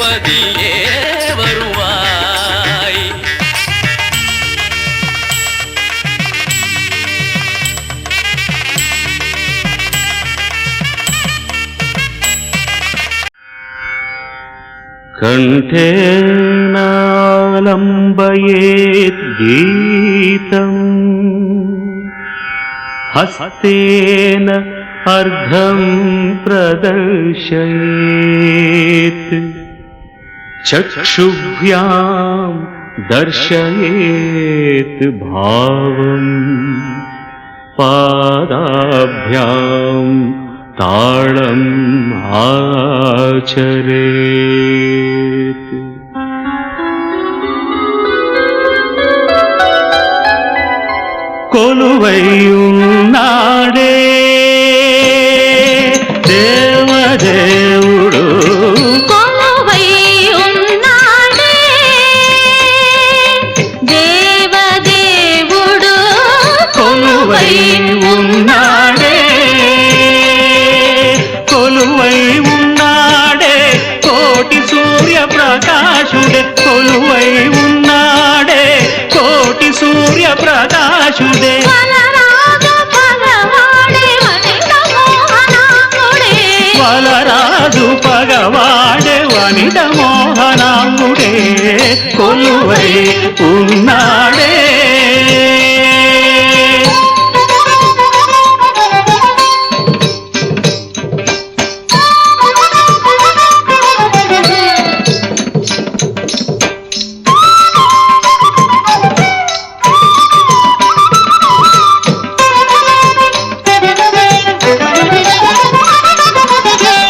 பதியே வருவாய். కంఠే నాలంబయేత్ గీతం హస్తేన అర్ధం ప్రదర్శయేత్ చక్షుభ్యాం దర్శయేత్ భావం పాదాభ్యాం తాళం ఆచరేత్. కొలువైయున్నాడే దేవదేవుడు, కొలువైయున్నాడే దేవదేవుడు, కొలువైయున్నాడే కొలువై ఉన్నాడే కోటి సూర్య ప్రకాశుడే, కొలువై ఉన్నాడే కోటి సూర్య ప్రకాశుడే. వలరాజు పగవాడే వనిత మోహనాంగుడే, కొలువై ఉన్నాడే.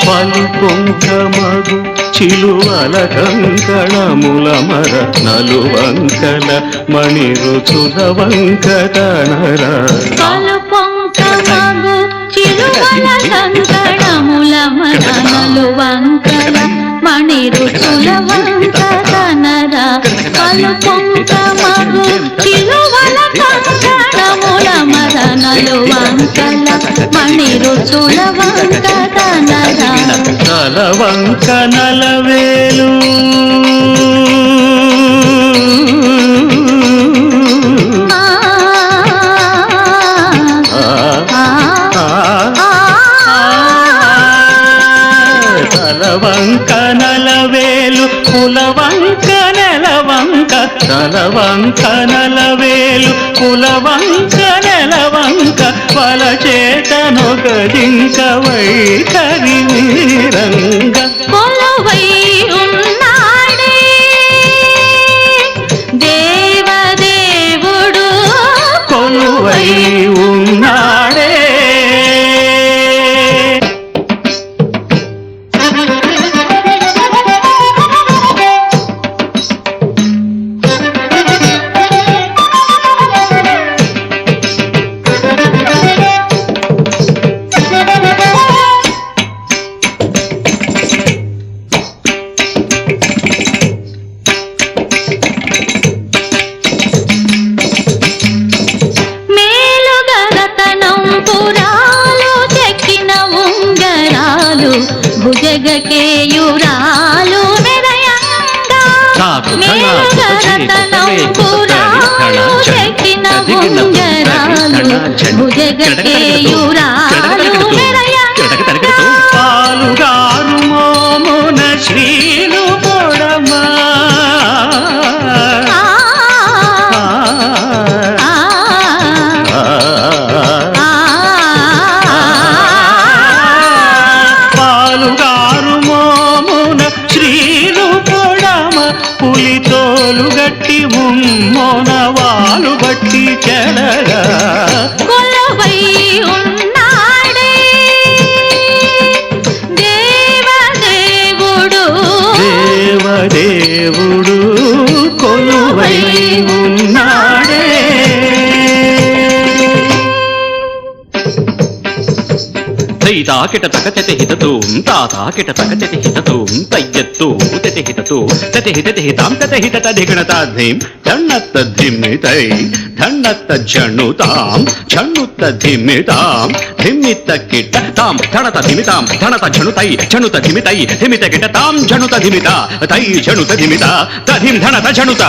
పలుకొంకమగు చిలువల కంకణముల మరత్నలు వంకల మణి రుచుల వంకటనర. పలుకొంకమగు చిలువల కంకణముల మరత్నలు వంకల మణి రుచుల వంకటనర. పలుకొంకమగు చిలువల కంకణముల మరత్నలు వంకల మణి రుచుల వంకటనర. తల వంక నలవేలు తల వంక నలవేలు కులవంక నెలవంక, తల వంక నలవేలు కులవంక నెలవంక, వల చేతనొక జింక వైఖరి వీరంగ. కొలువై ఉన్నాడే దేవదేవుడు, కొలువై ఉన్నాడే. భుజగకేయురాలు మెరయంగా, మేలుగరతనం పురాలు చెక్కిన ఉంగరాలు, భుజగకేయురాలు మెరయంగా. పాలుగారు మోమున శ్రీలు పొడమా, పాలుగారు మోమున శ్రీలు పొడమ, పులితోలు గట్టి ఉమ్మోన వాలు బట్టి చెడగా. కొలువై ఉన్నాడే దేవదేవుడు, దేవదేవుడు, కొలువై ఉన్నాడే. తైతాకిట తకచతి హితతూం తాతాకిట తకచతి హితతూం తయ్యత్తూ తతిహితతు తతిహితతిహితాం తతిహితతధిగణతాధిం ధన్నత్తధిమితై ధన్నత్తజణుతాం ఝణుత్తధిమితాం ధిమితకిట తాం ధణతధిమితాం ధణతఝణుతై ఝణుతధిమితై ధిమితకిట తాం ఝణుతధిమిత తై ఝణుతధిమిత తధిం ధణతఝణుత.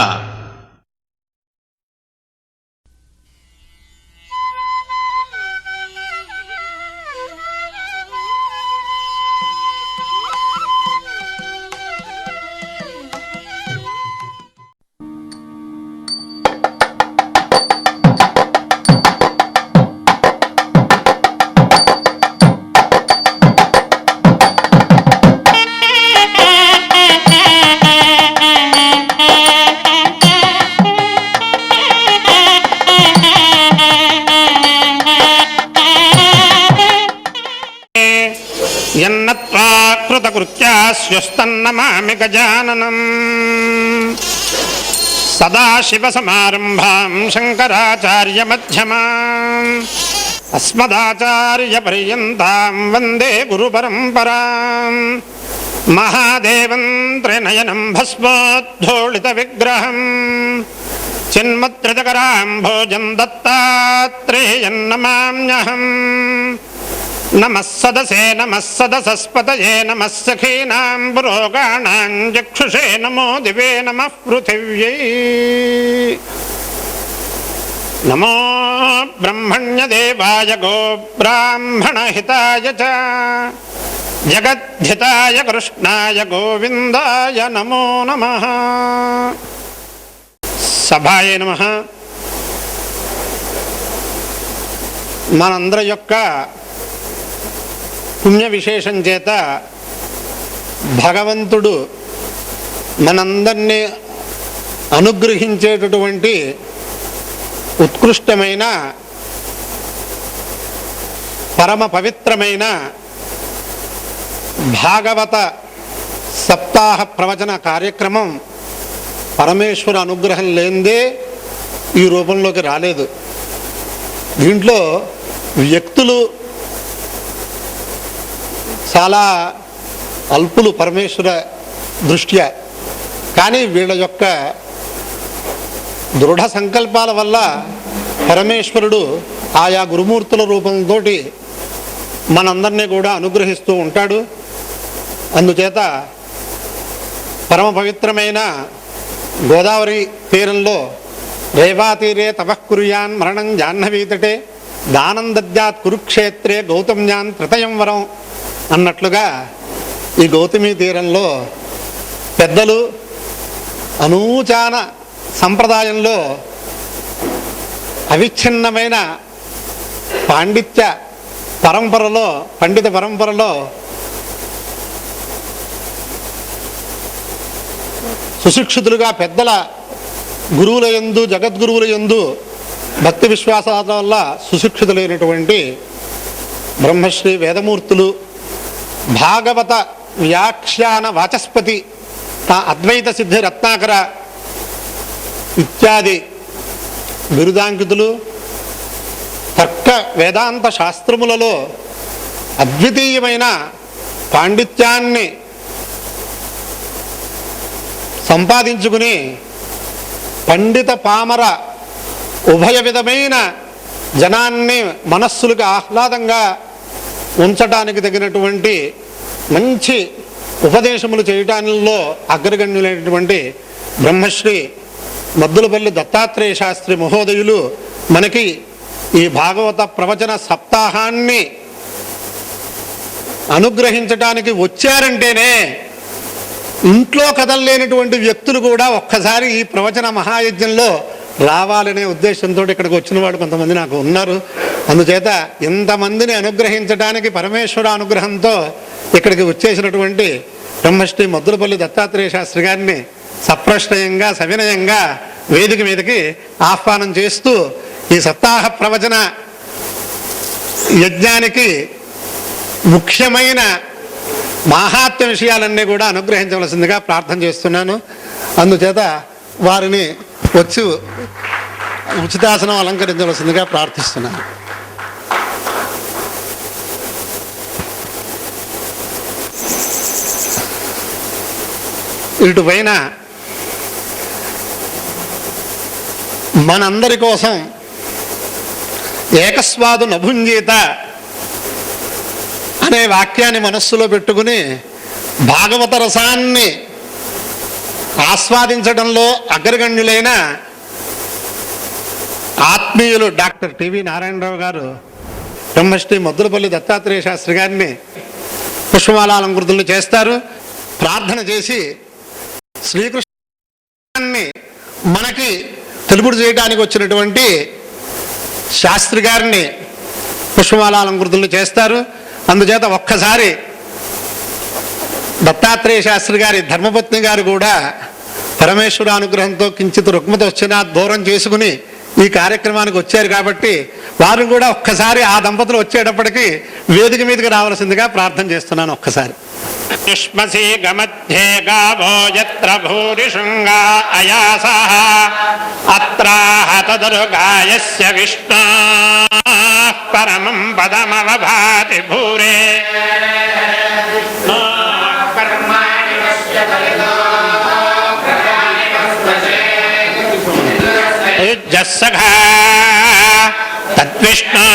యన్నత్వా కృతకృత్యాస్యస్తన్నమామి గజాననం. సదాశివసమారంభాం శంకరాచార్యమధ్యమాం అస్మదాచార్యపర్యంతాం వందే గురుపరంపరాం. మహాదేవం త్రినయనం భస్మోద్ధూళిత విగ్రహం చిన్మత్రితకరాం భోజం దత్తాత్రేయం నమామ్యహం. నమః సదసే నమః సదసస్పతయే నమః సఖీనాం పురోగాణాం చక్షుషే నమో దివే నమః పృథివ్యై. నమో బ్రహ్మణ్యదేవాయ గో బ్రాహ్మణహితాయ చ జగద్ధితాయ కృష్ణాయ గోవిందాయ నమో నమః. సభాయ నమః. మనందరి యొక్క పుణ్య విశేషం చేత భగవంతుడు మనందరినీ అనుగ్రహించేటటువంటి ఉత్కృష్టమైన పరమ పవిత్రమైన భాగవత సప్తాహ ప్రవచన కార్యక్రమం పరమేశ్వర అనుగ్రహం లేనిదే ఈ రూపంలోకి రాలేదు. దీంట్లో వ్యక్తులు చాలా అల్పులు పరమేశ్వర దృష్ట్యా, కానీ వీళ్ళ యొక్క దృఢ సంకల్పాల వల్ల పరమేశ్వరుడు ఆయా గురుమూర్తుల రూపంతో మనందరినీ కూడా అనుగ్రహిస్తూ ఉంటాడు. అందుచేత పరమ పవిత్రమైన గోదావరి తీరంలో రేవాతీరే తపఃకుర్యాన్ మరణం జాహ్నవీతటే దానం దద్యాత్ కురుక్షేత్రే గౌతమ్యాన్ త్రితయం వరం అన్నట్లుగా ఈ గౌతమి తీరంలో పెద్దలు అనూచాన సంప్రదాయంలో అవిచ్ఛిన్నమైన పండిత పరంపరలో సుశిక్షితులుగా పెద్దల గురువుల యందు జగద్గురువుల యందు భక్తి విశ్వాసాల వల్ల సుశిక్షితులైనటువంటి బ్రహ్మశ్రీ వేదమూర్తులు, భాగవత వ్యాఖ్యాన వాచస్పతి అద్వైత సిద్ధి రత్నాకర ఇత్యాది బిరుదాంకితులు, తర్క వేదాంత శాస్త్రములలో అద్వితీయమైన పాండిత్యాన్ని సంపాదించుకుని పండిత పామర ఉభయ విధమైన జనాన్ని మనస్సులకు ఆహ్లాదంగా ఉంచటానికి తగినటువంటి మంచి ఉపదేశములు చేయటానిలో అగ్రగణ్యులైనటువంటి బ్రహ్మశ్రీ మద్దులపల్లి దత్తాత్రేయ శాస్త్రి మహోదయులు మనకి ఈ భాగవత ప్రవచన సప్తాహాన్ని అనుగ్రహించటానికి వచ్చారంటేనే ఇంట్లో కదలలేనటువంటి వ్యక్తులు కూడా ఒక్కసారి ఈ ప్రవచన మహాయజ్ఞంలో రావాలనే ఉద్దేశంతో ఇక్కడికి వచ్చిన వాడు కొంతమంది నాకు ఉన్నారు. అందుచేత ఇంతమందిని అనుగ్రహించడానికి పరమేశ్వర అనుగ్రహంతో ఇక్కడికి వచ్చేసినటువంటి బ్రహ్మశ్రీ మద్దులపల్లి దత్తాత్రేయ శాస్త్రి గారిని సప్రశ్నయంగా సవినయంగా వేదిక మీదకి ఆహ్వానం చేస్తూ ఈ సప్తాహ ప్రవచన యజ్ఞానికి ముఖ్యమైన మాహాత్మ్య విషయాలన్నీ కూడా అనుగ్రహించవలసిందిగా ప్రార్థన చేస్తున్నాను. అందుచేత వారిని వచ్చి ఉచితాసనం అలంకరించవలసిందిగా ప్రార్థిస్తున్నాను. ఇటుపైన మనందరి కోసం ఏకస్వాదు నభుంజీత అనే వాక్యాన్ని మనస్సులో పెట్టుకుని భాగవత రసాన్ని ఆస్వాదించడంలో అగ్రగణ్యులైన ఆత్మీయులు డాక్టర్ టివి నారాయణరావు గారు బ్రహ్మశ్రీ మొద్దులపల్లి దత్తాత్రేయ శాస్త్రి గారిని పుష్పమాలాలంకృతులను చేస్తారు. ప్రార్థన చేసి శ్రీకృష్ణాన్ని మనకి తెలుపుడు చేయడానికి వచ్చినటువంటి శాస్త్రి గారిని పుష్పమాలాలంకృతులను చేస్తారు. అందుచేత ఒక్కసారి దత్తాత్రేయ శాస్త్రి గారి ధర్మపత్ని గారు కూడా పరమేశ్వర అనుగ్రహంతో కించిత్ రుగ్మత వచ్చినా దూరం చేసుకుని ఈ కార్యక్రమానికి వచ్చారు కాబట్టి వారు కూడా ఒక్కసారి ఆ దంపతులు వచ్చేటప్పటికి వేదిక మీదకి రావాల్సిందిగా ప్రార్థన చేస్తున్నాను. ఒక్కసారి యుష్మసి గమధ్యే గావో యత్ర భూరి శృంగా అయాసః అత్రాహ తదరుగాయస్య విష్ణు పరమం పదమవభాతి భూరే యుజ్జస్సఖా తద్విష్ణు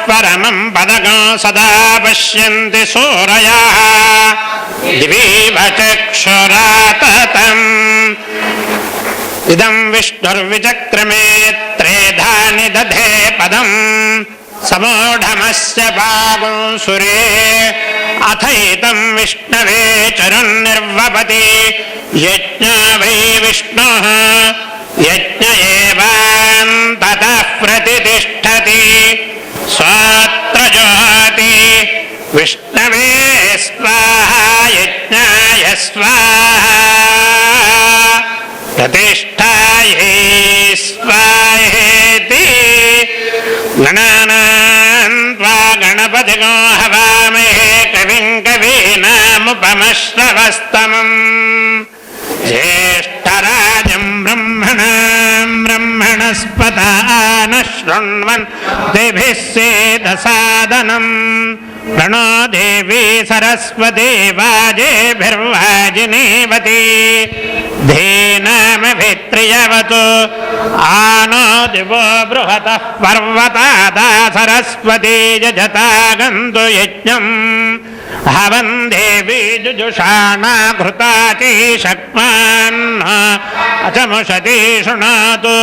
పరమం పదగం సదా పశ్యంతి సూరయః దివీవ చక్షురాతతం ఇదం విష్ణుర్విచక్రమే త్రేధాని దధే పదం సమూఢమస్య పాగం సురే అథైతం విష్ణవే చరున్నిర్వపతి యజ్ఞ వై విష్ణుః యజ్ఞ ఏవాంతతః ప్రతితిష్ఠతి స్వాత్ర జోతి విష్ణవే స్వాహా యజ్ఞాయ స్వాహా ప్రతిష్ఠాయై స్వాహేతి గణానాం త్వా గణపతిగో హవామహే కవిం కవీనాముపమశ్రవస్తమం జ్యేష్ఠరాజం బ్రహ్మణాం బ్రహ్మణస్పత నః శృణ్వన్ దేభిः సేదసాదనం ప్రణో దేవీ సరస్వతి వాజేభిర్వాజినీవతి ధీనామభిత్రియవతు ఆనో దివో బృహతః పర్వతాదా సరస్వతీ యజతాగन्तు యజ్ఞం హవం దేవీ జుజుషాణా ఘృతాచీ శక్మాన్ అచముషతి శృణోతు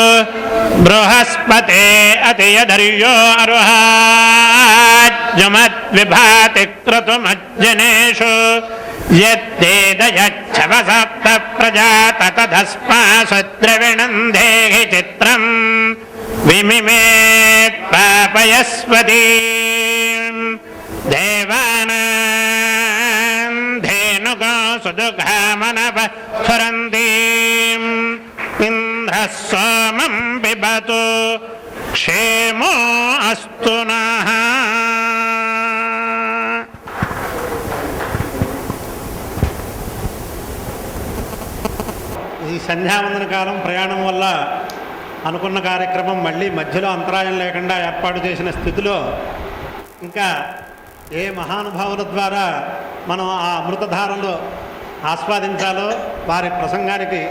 బృహస్పతే అతియదర్యో అరుహాజ్జమద్విభాతి క్రతుమజ్జనేషు యత్తేదయచ్చవసప్త ప్రజాత తదస్మాసుద్రవిణం దేహి చిత్రం విమిమేత్ పాపయస్వతి దేవానాం ధేనుగో సుదుఘామనవ స్ఫురంతీం ఇంద్రः సోమం పిబతు క్షేమో అస్తు నః. ఈ సంధ్యావందన కాలం ప్రయాణం వల్ల అనుకున్న కార్యక్రమం మళ్ళీ మధ్యలో అంతరాయం లేకుండా ఏర్పాటు చేసిన స్థితిలో ఇంకా ఏ మహానుభావుల ద్వారా మనం ఆ అమృతధారలో ఆస్వాదించాలో వారి ప్రసంగానికి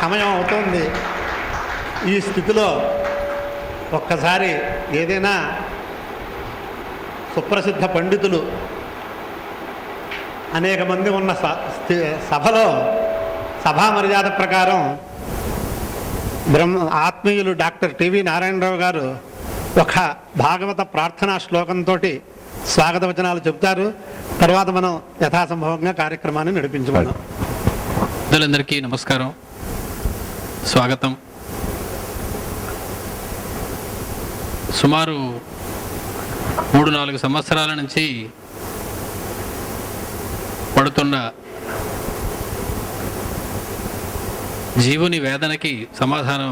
సమయం అవుతుంది. ఈ స్థితిలో ఒక్కసారి ఏదైనా సుప్రసిద్ధ పండితులు అనేక మంది ఉన్న సభలో సభా మర్యాద ప్రకారం ఆత్మీయులు డాక్టర్ టివి నారాయణరావు గారు ఒక భాగవత ప్రార్థనా శ్లోకంతో స్వాగత వచనాలు చెప్తారు. తర్వాత మనం యథాసంభవంగా కార్యక్రమాన్ని నడిపించబడతాం. పెద్దలందరికీ నమస్కారం, స్వాగతం. సుమారు 3-4 సంవత్సరాల నుంచి పడుతున్న జీవుని వేదనకి సమాధానం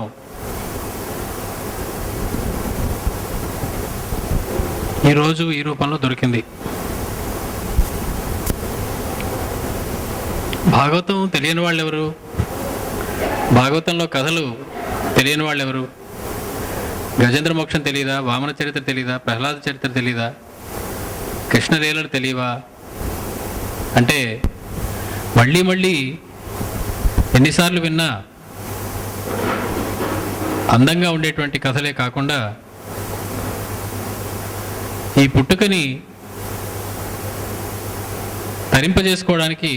ఈరోజు ఈ రూపంలో దొరికింది. భాగవతం తెలియని వాళ్ళు ఎవరు? భాగవతంలో కథలు తెలియని వాళ్ళు ఎవరు? గజేంద్ర మోక్షం తెలీదా? వామన చరిత్ర తెలీదా? ప్రహ్లాద చరిత్ర తెలీదా? కృష్ణలీలలు తెలియవా? అంటే మళ్ళీ మళ్ళీ ఎన్నిసార్లు విన్నా అందంగా ఉండేటువంటి కథలే కాకుండా ఈ పుట్టుకని తరింపజేసుకోవడానికి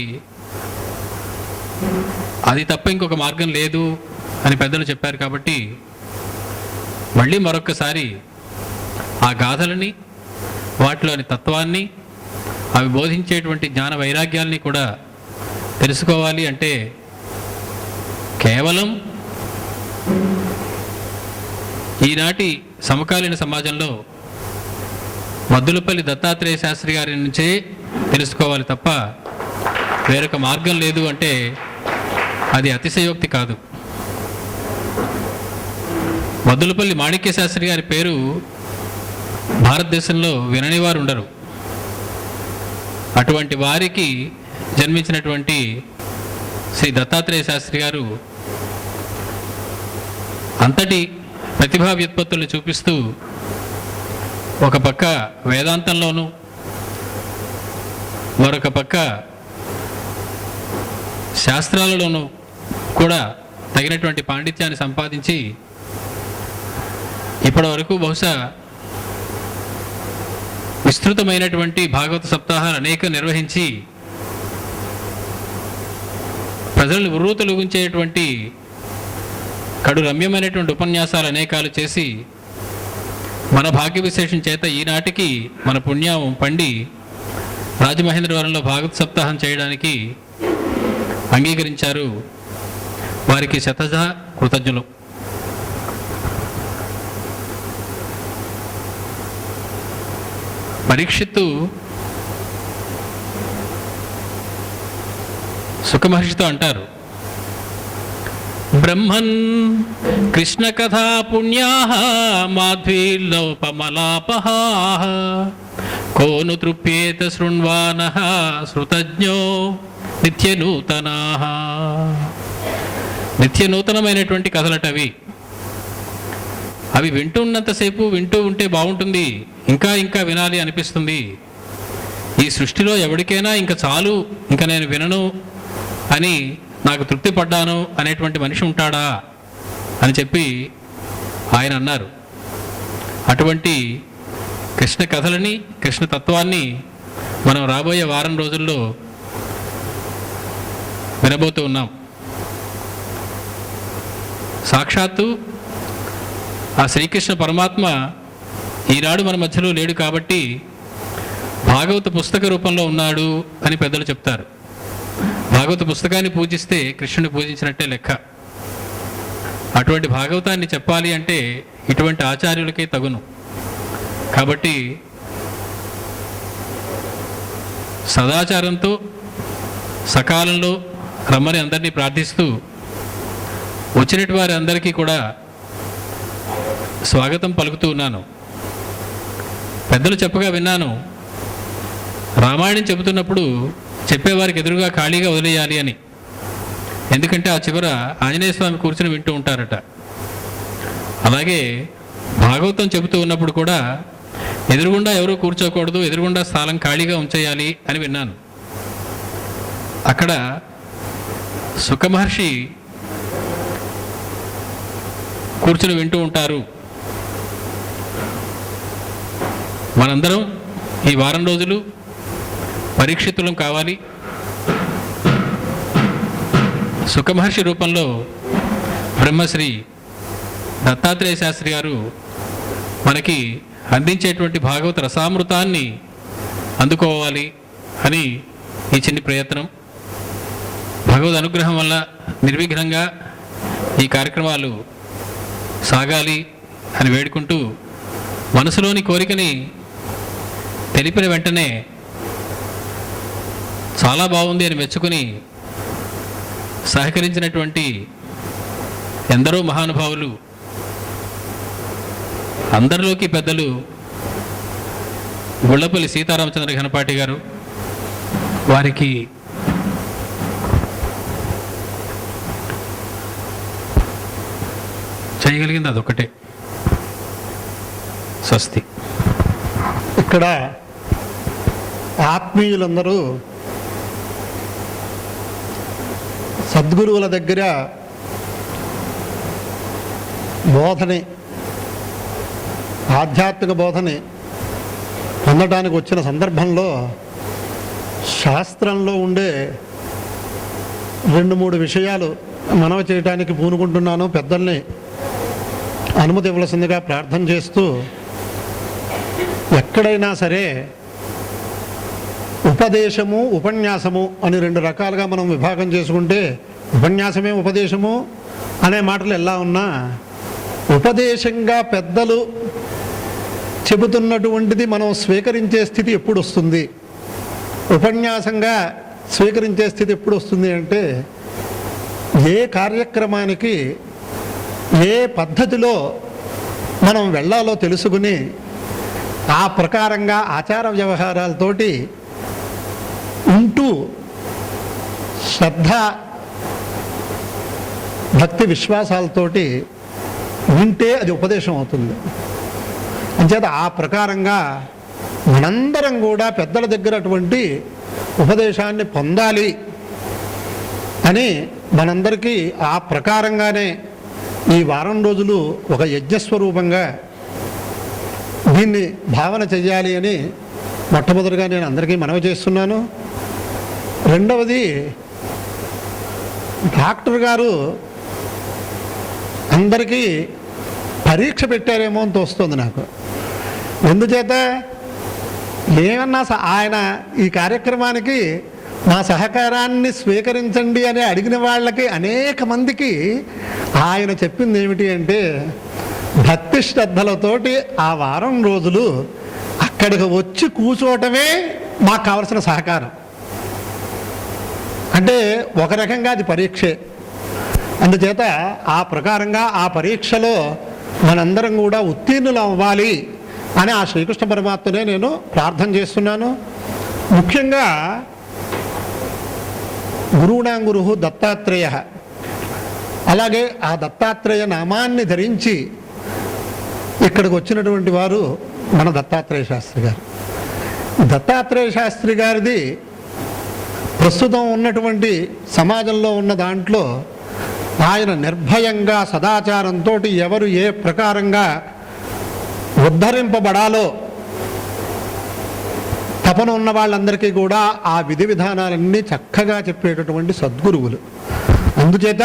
అది తప్ప ఇంకొక మార్గం లేదు అని పెద్దలు చెప్పారు. కాబట్టి మళ్ళీ మరొక్కసారి ఆ గాథలని, వాటిలోని తత్వాన్ని, అవి బోధించేటువంటి జ్ఞాన వైరాగ్యాల్ని కూడా తెలుసుకోవాలి అంటే కేవలం ఈనాటి సమకాలీన సమాజంలో మద్దులపల్లి దత్తాత్రేయ శాస్త్రి గారి నుంచే తెలుసుకోవాలి తప్ప వేరొక మార్గం లేదు అంటే అది అతిశయోక్తి కాదు. మద్దులపల్లి మాణిక్య శాస్త్రి గారి పేరు భారతదేశంలో వినని వారు ఉండరు. అటువంటి వారికి జన్మించినటువంటి శ్రీ దత్తాత్రేయ శాస్త్రి గారు అంతటి ప్రతిభా వ్యుత్పత్తులను చూపిస్తూ ఒక పక్క వేదాంతంలోనూ మరొక పక్క శాస్త్రాలలోనూ కూడా తగినటువంటి పాండిత్యాన్ని సంపాదించి ఇప్పటి వరకు బహుశా విస్తృతమైనటువంటి భాగవత సప్తాహాలు అనేక నిర్వహించి ప్రజలను ఉర్రూతలుగుంచేటువంటి కడు రమ్యమైనటువంటి ఉపన్యాసాలు అనేకాలు చేసి మన భాగ్య విశేషం చేత ఈనాటికి మన పుణ్యం పండి రాజమహేంద్రవరంలో భాగవత సప్తాహం చేయడానికి అంగీకరించారు. వారికి శతజ కృతజ్ఞులు. పరీక్షిత్తు సుఖమహర్షితో అంటారు, బ్రహ్మన్ కృష్ణ కథా పుణ్యా మాధ్వీలోపమలాపహ కోను తృప్యేత శృణ్వాన శృతజ్ఞో నిత్యనూతనా. నిత్యనూతనమైనటువంటి కథలటవి. అవి వింటున్నంతసేపు వింటూ ఉంటే బాగుంటుంది, ఇంకా ఇంకా వినాలి అనిపిస్తుంది. ఈ సృష్టిలో ఎవరికైనా ఇంకా చాలు, ఇంకా నేను వినను అని నాకు తృప్తి పడ్డాను అనేటువంటి మనిషి ఉంటాడా అని చెప్పి ఆయన అన్నారు. అటువంటి కృష్ణ కథలని, కృష్ణ తత్వాన్ని మనం రాబోయే వారం రోజుల్లో వినబోతూ ఉన్నాం. సాక్షాత్తు ఆ శ్రీకృష్ణ పరమాత్మ ఈనాడు మన మధ్యలో లేడు కాబట్టి భాగవత పుస్తక రూపంలో ఉన్నాడు అని పెద్దలు చెప్తారు. భాగవత పుస్తకాన్ని పూజిస్తే కృష్ణుని పూజించినట్టే లెక్క. అటువంటి భాగవతాన్ని చెప్పాలి అంటే ఇటువంటి ఆచార్యులకే తగును. కాబట్టి సదాచారంతో సకాలంలో రమ్మని అందరినీ ప్రార్థిస్తూ వచ్చినటువంటి వారి అందరికీ కూడా స్వాగతం పలుకుతూ ఉన్నాను. పెద్దలు చెప్పగా విన్నాను, రామాయణం చెబుతున్నప్పుడు చెప్పేవారికి ఎదురుగా ఖాళీగా వదిలేయాలి అని. ఎందుకంటే ఆ చివర ఆంజనేయ స్వామి కూర్చుని వింటూ ఉంటారట. అలాగే భాగవతం చెబుతూ ఉన్నప్పుడు కూడా ఎదురుగుండా ఎవరూ కూర్చోకూడదు, ఎదురుగుండా స్థలం ఖాళీగా ఉంచేయాలి అని విన్నాను. అక్కడ సుఖమహర్షి కూర్చుని వింటూ ఉంటారు. మనందరం ఈ వారం రోజులు పరీక్షితులం కావాలి. సుఖమహర్షి రూపంలో బ్రహ్మశ్రీ దత్తాత్రేయ శాస్త్రి గారు మనకి అందించేటువంటి భాగవత రసామృతాన్ని అందుకోవాలి అని ఈ చిన్ని ప్రయత్నం. భగవద్ అనుగ్రహం వల్ల నిర్విఘ్నంగా ఈ కార్యక్రమాలు సాగాలి అని వేడుకుంటూ, మనసులోని కోరికని తెలిపిన వెంటనే చాలా బాగుంది అని మెచ్చుకుని సహకరించినటువంటి ఎందరో మహానుభావులు, అందరిలోకి పెద్దలు గుళ్ళపల్లి సీతారామచంద్ర ఘనపాటి గారు, వారికి చేయగలిగింది అదొక్కటే. స్వస్తి. ఇక్కడ ఆత్మీయులందరూ సద్గురువుల దగ్గర బోధని, ఆధ్యాత్మిక బోధని పొందడానికి వచ్చిన సందర్భంలో శాస్త్రంలో ఉండే 2-3 విషయాలు మనవి చేయడానికి పూనుకుంటున్నాను. పెద్దల్ని అనుమతి ఇవ్వవలసిందిగా ప్రార్థన చేస్తూ, ఎక్కడైనా సరే ఉపదేశము ఉపన్యాసము అని 2 రకాలుగా మనం విభాగం చేసుకుంటే, ఉపన్యాసమే ఉపదేశము అనే మాటలు ఎలా ఉన్నా, ఉపదేశంగా పెద్దలు చెబుతున్నటువంటిది మనం స్వీకరించే స్థితి ఎప్పుడు వస్తుంది, ఉపన్యాసంగా స్వీకరించే స్థితి ఎప్పుడు వస్తుంది అంటే, ఏ కార్యక్రమానికి ఏ పద్ధతిలో మనం వెళ్ళాలో తెలుసుకుని ఆ ప్రకారంగా ఆచార వ్యవహారాలతోటి ఉంటూ శ్రద్ధ భక్తి విశ్వాసాలతోటి వింటే అది ఉపదేశం అవుతుంది. అంచేత ఆ ప్రకారంగా మనందరం కూడా పెద్దల దగ్గర అటువంటి ఉపదేశాన్ని పొందాలి అని మనందరికీ ఆ ప్రకారంగానే ఈ వారం రోజులు ఒక యజ్ఞస్వరూపంగా దీన్ని భావన చెయ్యాలి అని మొట్టమొదటిగా నేను అందరికీ మనవి చేస్తున్నాను. రెండవది, డాక్టర్ గారు అందరికీ పరీక్ష పెట్టారేమో అని తోస్తుంది నాకు. ఎందుచేత ఏమన్నా ఆయన ఈ కార్యక్రమానికి మా సహకారాన్ని స్వీకరించండి అని అడిగిన వాళ్ళకి అనేక మందికి ఆయన చెప్పింది ఏమిటి అంటే, భక్తి శ్రద్ధలతోటి ఆ వారం రోజులు అక్కడికి వచ్చి కూర్చోవటమే మాకు కావలసిన సహకారం. అంటే ఒక రకంగా అది పరీక్షే. అందుచేత ఆ ప్రకారంగా ఆ పరీక్షలో మనందరం కూడా ఉత్తీర్ణులు అవ్వాలి అని ఆ శ్రీకృష్ణ పరమాత్మనే నేను ప్రార్థన చేస్తున్నాను. ముఖ్యంగా గురువునాం గురువు దత్తాత్రేయ, అలాగే ఆ దత్తాత్రేయ నామాన్ని ధరించి ఇక్కడికి వచ్చినటువంటి వారు మన దత్తాత్రేయ శాస్త్రి గారు. దత్తాత్రేయ శాస్త్రి గారిది ప్రస్తుతం ఉన్నటువంటి సమాజంలో ఉన్న దాంట్లో ఆయన నిర్భయంగా సదాచారంతో ఎవరు ఏ ప్రకారంగా ఉద్ధరింపబడాలో తపన ఉన్న వాళ్ళందరికీ కూడా ఆ విధి విధానాలన్నీ చక్కగా చెప్పేటటువంటి సద్గురువులు. అందుచేత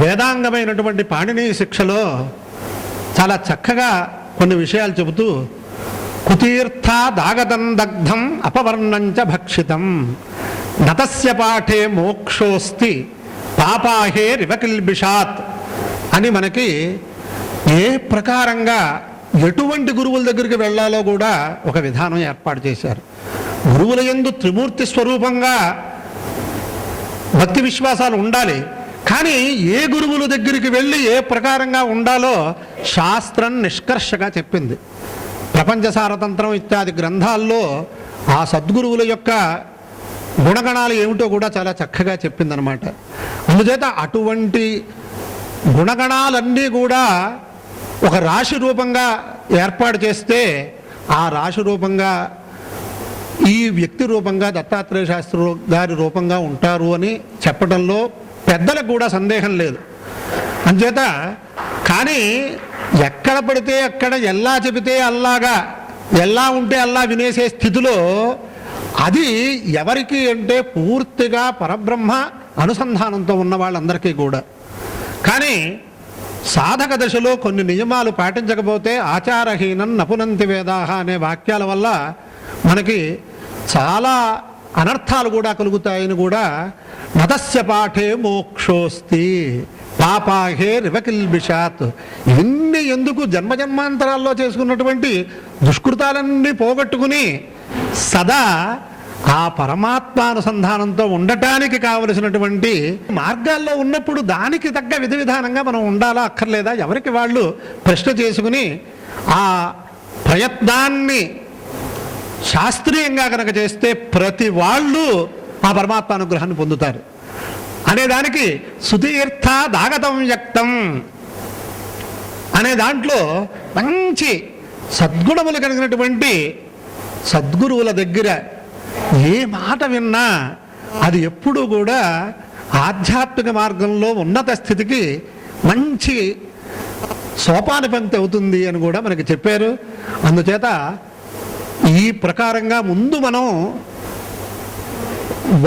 వేదాంగమైనటువంటి పాణిని శిక్షలో చాలా చక్కగా కొన్ని విషయాలు చెబుతూ, కుతీర్థ దాగతం దగ్ధం అపవర్ణంచ భక్షితం నతస్య పాఠే మోక్షోస్తి పాపాహే రివకిల్బిషాత్ అని మనకి ఏ ప్రకారంగా ఎటువంటి గురువుల దగ్గరికి వెళ్ళాలో కూడా ఒక విధానం ఏర్పాటు చేశారు. గురువుల యందు త్రిమూర్తి స్వరూపంగా భక్తి విశ్వాసాలు ఉండాలి. కానీ ఏ గురువుల దగ్గరికి వెళ్ళి ఏ ప్రకారంగా ఉండాలో శాస్త్రం నిష్కర్షగా చెప్పింది. ప్రపంచ సారతంత్రం ఇత్యాది గ్రంథాల్లో ఆ సద్గురువుల యొక్క గుణగణాలు ఏమిటో కూడా చాలా చక్కగా చెప్పిందనమాట. అందుచేత అటువంటి గుణగణాలన్నీ కూడా ఒక రాశి రూపంగా ఏర్పాటు చేస్తే ఆ రాశి రూపంగా ఈ వ్యక్తి రూపంగా దత్తాత్రేయ శాస్త్రి గారి రూపంగా ఉంటారు అని చెప్పడంలో పెద్దలకు కూడా సందేహం లేదు. అంచేత కానీ ఎక్కడ పడితే అక్కడ ఎలా చెబితే అల్లాగా, ఎలా ఉంటే అల్లా వినేసే స్థితిలో అది ఎవరికి అంటే పూర్తిగా పరబ్రహ్మ అనుసంధానంతో ఉన్న వాళ్ళందరికీ కూడా. కానీ సాధక దశలో కొన్ని నియమాలు పాటించకపోతే ఆచారహీనం నపునంతి వేదాహ అనే వాక్యాల వల్ల మనకి చాలా అనర్థాలు కూడా కలుగుతాయని కూడా, నతస్య పాఠే మోక్షోస్తి పాపాహే రివకిల్బిషాత్, ఇన్ని ఎందుకు జన్మజన్మాంతరాల్లో చేసుకున్నటువంటి దుష్కృతాలన్నీ పోగొట్టుకుని సదా ఆ పరమాత్మానుసంధానంతో ఉండటానికి కావలసినటువంటి మార్గాల్లో ఉన్నప్పుడు దానికి తగ్గ విధి విధానంగా మనం ఉండాలా అక్కర్లేదా, ఎవరికి వాళ్ళు ప్రశ్న చేసుకుని ఆ ప్రయత్నాన్ని శాస్త్రీయంగా కనుక చేస్తే ప్రతి వాళ్ళు ఆ పరమాత్మ అనుగ్రహాన్ని పొందుతారు అనేదానికి సుతీర్థ దాగతం వ్యక్తం అనే దాంట్లో మంచి సద్గుణములు కలిగినటువంటి సద్గురువుల దగ్గర ఏ మాట విన్నా అది ఎప్పుడూ కూడా ఆధ్యాత్మిక మార్గంలో ఉన్నత స్థితికి మంచి సోపాన పంక్తి అవుతుంది అని కూడా మనకి చెప్పారు. అందుచేత ఈ ప్రకారంగా ముందు మనం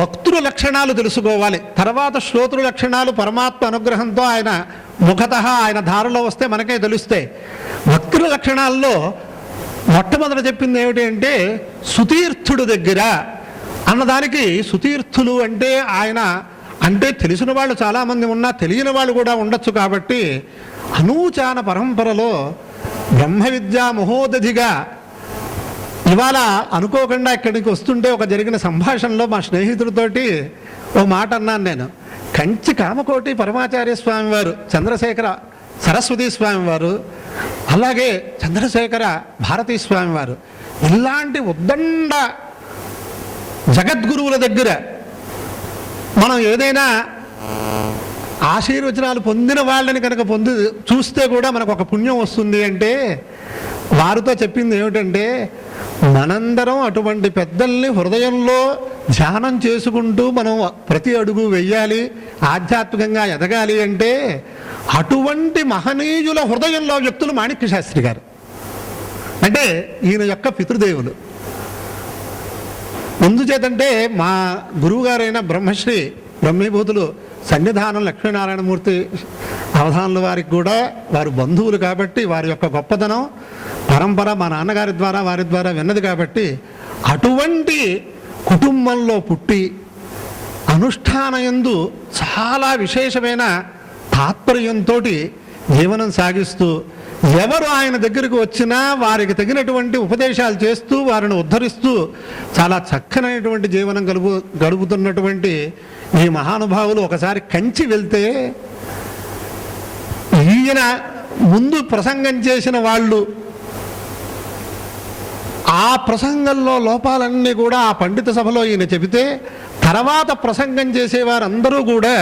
వక్తృ లక్షణాలు తెలుసుకోవాలి, తర్వాత శ్రోతృ లక్షణాలు పరమాత్మ అనుగ్రహంతో ఆయన ముఖత ఆయన ధారలో వస్తే మనకే తెలుస్తాయి. వక్తృ లక్షణాల్లో మొట్టమొదట చెప్పింది ఏమిటి అంటే సుతీర్థుడు దగ్గర అన్నదానికి, సుతీర్థులు అంటే ఆయన అంటే తెలిసిన వాళ్ళు చాలామంది ఉన్నా తెలియని వాళ్ళు కూడా ఉండొచ్చు. కాబట్టి అనూచాన పరంపరలో బ్రహ్మ విద్యా మహోదధిగా ఇవాళ అనుకోకుండా ఇక్కడికి వస్తుంటే ఒక జరిగిన సంభాషణలో మా స్నేహితుడితోటి ఓ మాట అన్నాను నేను. కంచి కామకోటి పరమాచార్య స్వామి వారు, చంద్రశేఖర సరస్వతి స్వామి వారు, అలాగే చంద్రశేఖర భారతీ స్వామి వారు ఇలాంటి ఉద్దండ జగద్గురువుల దగ్గర మనం ఏదైనా ఆశీర్వచనాలు పొందిన వాళ్ళని కనుక చూస్తే కూడా మనకు ఒక పుణ్యం వస్తుంది అంటే వారితో చెప్పింది ఏమిటంటే మనందరం అటువంటి పెద్దల్ని హృదయంలో ధ్యానం చేసుకుంటూ మనం ప్రతి అడుగు వెయ్యాలి, ఆధ్యాత్మికంగా ఎదగాలి అంటే అటువంటి మహనీయుల హృదయంలో వ్యక్తులు మాణిక్య శాస్త్రి గారు. అంటే ఈయన యొక్క పితృదేవులు. ఎందుచేతంటే మా గురువుగారైన బ్రహ్మశ్రీ బ్రహ్మీభూతులు సన్నిధానం లక్ష్మీనారాయణమూర్తి అవధానుల వారికి కూడా వారు బంధువులు కాబట్టి వారి యొక్క గొప్పతనం పరంపర మా నాన్నగారి ద్వారా వారి ద్వారా విన్నది కాబట్టి అటువంటి కుటుంబంలో పుట్టి అనుష్ఠానయందు చాలా విశేషమైన తాత్పర్యంతో జీవనం సాగిస్తూ ఎవరు ఆయన దగ్గరకు వచ్చినా వారికి తగినటువంటి ఉపదేశాలు చేస్తూ వారిని ఉద్ధరిస్తూ చాలా చక్కనైనటువంటి జీవనం గడుపుతున్నటువంటి ఈ మహానుభావులు ఒకసారి కంచి వెళ్తే ఈయన ముందు ప్రసంగం చేసిన వాళ్ళు ఆ ప్రసంగంలో లోపాలన్నీ కూడా ఆ పండిత సభలో ఈయన చెబితే తర్వాత ప్రసంగం చేసేవారందరూ కూడా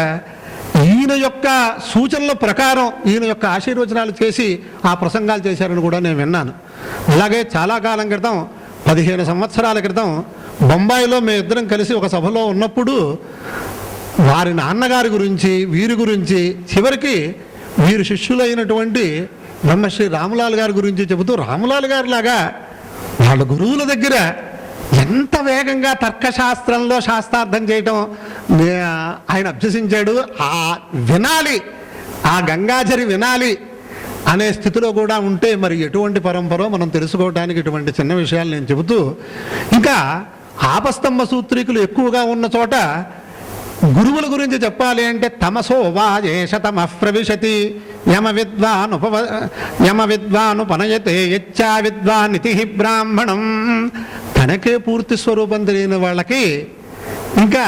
ఈయన యొక్క సూచనల ప్రకారం ఈయన యొక్క ఆశీర్వచనాలు చేసి ఆ ప్రసంగాలు చేశారని కూడా నేను విన్నాను. అలాగే చాలా కాలం క్రితం 15 సంవత్సరాల క్రితం బొంబాయిలో మేమిద్దరం కలిసి ఒక సభలో ఉన్నప్పుడు వారి నాన్నగారి గురించి వీరి గురించి చివరికి వీరి శిష్యులైనటువంటి బ్రహ్మశ్రీ రాములాల్ గారి గురించి చెబుతూ రాములాల్ గారి లాగా వాళ్ళ గురువుల దగ్గర ఎంత వేగంగా తర్కశాస్త్రంలో శాస్త్రార్థం చేయటం ఆయన అభ్యసించాడు. ఆ వినాలి, ఆ గంగాజరి వినాలి అనే స్థితిలో కూడా ఉంటే మరి ఎటువంటి పరంపరో మనం తెలుసుకోవడానికి ఇటువంటి చిన్న విషయాలు నేను చెబుతూ, ఇంకా ఆపస్తంభ సూత్రీకులు ఎక్కువగా ఉన్న చోట గురువుల గురించి చెప్పాలి అంటే తమసో వాయేషతమ ప్రవిశతి యమ విద్వానుపనయతే యచ్చా విద్వానితి బ్రాహ్మణం. తనకే పూర్తి స్వరూపం తెలియని వాళ్ళకి ఇంకా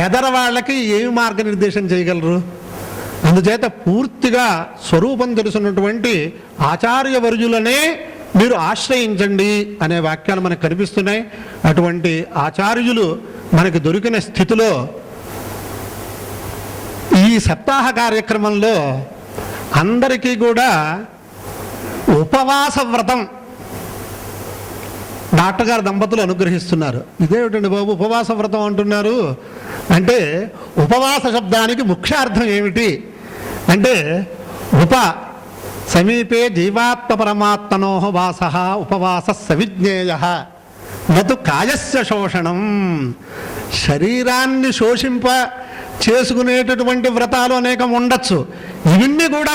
ఎదర వాళ్ళకి ఏమి మార్గనిర్దేశం చేయగలరు? అందుచేత పూర్తిగా స్వరూపం తెలుసున్నటువంటి ఆచార్యవర్యులనే మీరు ఆశ్రయించండి అనే వాక్యాలు మనకు కనిపిస్తున్నాయి. అటువంటి ఆచార్యులు మనకి దొరికిన స్థితిలో ఈ సప్తాహ కార్యక్రమంలో అందరికీ కూడా ఉపవాస వ్రతం డాక్టర్ గారు దంపతులు అనుగ్రహిస్తున్నారు. ఇదేమిటండి బాబు ఉపవాస వ్రతం అంటున్నారు అంటే ఉపవాస శబ్దానికి ముఖ్యార్థం ఏమిటి అంటే సమీపే జీవాత్మ పరమాత్మనో వాస ఉపవాస సవిజ్ఞేయ నతు కాయస్య శోషణం. శరీరాన్ని శోషింప చేసుకునేటటువంటి వ్రతాలు అనేకం ఉండొచ్చు. ఇవన్నీ కూడా